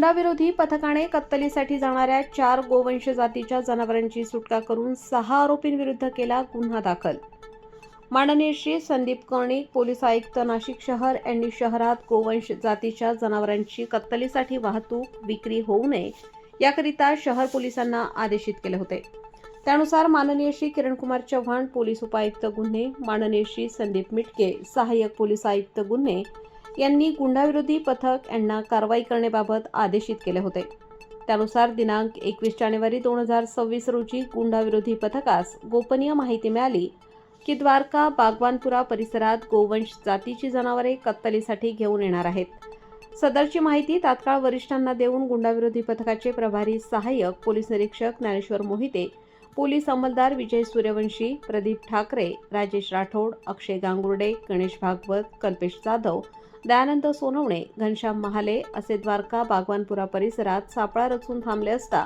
गुंडाविरोधी पथकाने कत्तलीसाठी जाणाऱ्या 4 गोवंश जातीच्या जनावरांची सुटका करून 6 आरोपींविरुद्ध केला गुन्हा दाखल। माननीय श्री संदीप कर्णिक, पोलीस आयुक्त नाशिक शहर यांनी शहरात गोवंश जातीच्या जनावरांची कत्तलीसाठी वाहतूक विक्री होऊ नये याकरिता शहर पोलिसांना आदेशित केले होते। त्यानुसार माननीय श्री किरणकुमार चव्हाण, पोलीस उपायुक्त गुन्हे, माननीय श्री संदीप मिटके, सहाय्यक पोलीस आयुक्त गुन्हे यांनी गुंडाविरोधी पथक यांना कारवाई करण्याबाबत आदेशित केले होते। त्यानुसार दिनांक 21 जानेवारी 2026 रोजी गुंडाविरोधी पथकास गोपनीय माहिती मिळाली की द्वारका बागवानपुरा परिसरात गोवंश जातीची जनावरे कत्तलीसाठी घेऊन येणार आहेत। सदरची माहिती तात्काळ वरिष्ठांना देऊन गुंडाविरोधी पथकाचे प्रभारी सहाय्यक पोलीस निरीक्षक ज्ञानेश्वर मोहिते, पोलीस अंमलदार विजय सूर्यवंशी, प्रदीप ठाकरे, राजेश राठोड, अक्षय गांगुर्डे, गणेश भागवत, कल्पेश जाधव, दयानंद सोनवणे, घनश्याम महाले असे द्वारका बागवानपुरा परिसरात सापळा रचून थांबले असता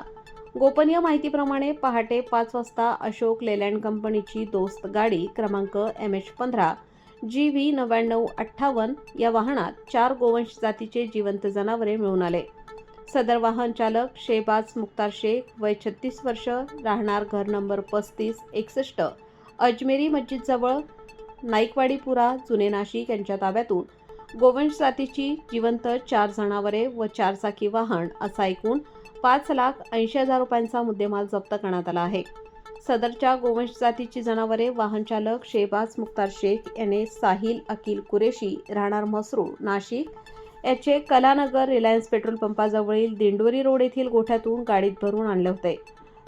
गोपनीय माहितीप्रमाणे पहाटे 5 वाजता अशोक लेलँड कंपनीची दोस्त गाडी क्रमांक MH15 GV 9958 या वाहनात 4 गोवंश जातीचे जिवंत जनावरे मिळून आले। सदर वाहन चालक शेहबाज मुख्तार शेख, वय 36 वर्ष, राहणार घर नंबर 3561 अजमेरी मस्जिद जवळ नाईकवाडीपुरा, जुने नाशिक यांच्या ताब्यातून गोवंश जातीची जिवंत 4 जनावरे व 4 चाकी वाहन असा एकूण 5,80,000 रुपयांचा मुद्देमाल जप्त करण्यात आला आहे। सदरच्या गोवंश जातीची जनावरे वाहन चालक शेहबाज मुख्तार शेख याने साहिल अकिल कुरेशी, राहणार म्हसरूळ, नाशिक याचे कलानगर रिलायन्स पेट्रोल पंपाजवळील दिंडोरी रोड येथील गोठ्यातून गाडीत भरून आणले होते।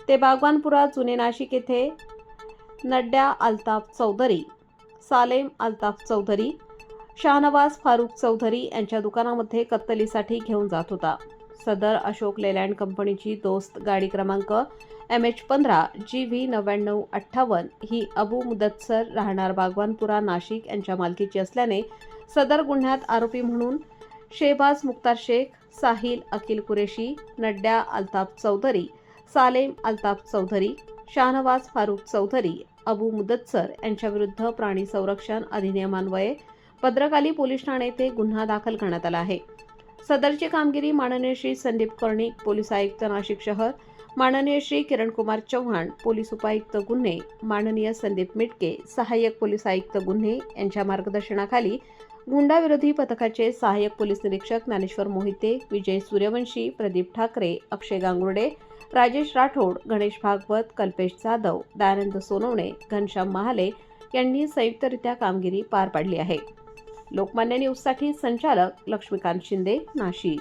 ते बागवानपुरा, जुने नाशिक येथे नड्या अल्ताफ चौधरी, सालेम अल्ताफ चौधरी, शाहनवाज फारुख चौधरी यांच्या दुकानामध्ये कत्तलीसाठी घेऊन जात होता। सदर अशोक लेलँड कंपनीची दोस्त गाडी क्रमांक MH15 GV 9958 ही अबू मुदत्सर, राहणार बागवानपुरा, नाशिक यांच्या मालकीची असल्याने सदर गुन्ह्यात आरोपी म्हणून शेहबाज मुख्तार शेख, साहिल अकिल कुरेशी, नड्या अल्ताफ चौधरी, सालेम अल्ताफ चौधरी, शाहनवाज फारुख चौधरी, अबू मुदत्सर यांच्याविरुद्ध प्राणी संरक्षण अधिनियमान्वये भद्रकाली पोलीस ठाणे येथे गुन्हा दाखल करण्यात आला आहे। सदरची कामगिरी माननीय श्री संदीप कर्णिक, पोलीस आयुक्त नाशिक शहर, माननीय श्री किरणकुमार चव्हाण, पोलीस उपायुक्त गुन्हे, माननीय संदीप मिटके, सहाय्यक पोलीस आयुक्त गुन्हे यांच्या मार्गदर्शनाखाली गुंडाविरोधी पथकाचे सहाय्यक पोलीस निरीक्षक ज्ञानेश्वर मोहिते, विजय सूर्यवंशी, प्रदीप ठाकरे, अक्षय गांगुर्डे, राजेश राठोड, गणेश भागवत, कल्पेश जाधव, दयानंद सोनवणे, घनश्याम महाले यांनी संयुक्तरित्या कामगिरी पार पाडली आहे। लोकमान्य न्यूजसाठी संचालक लक्ष्मीकांत शिंदे, नाशिक।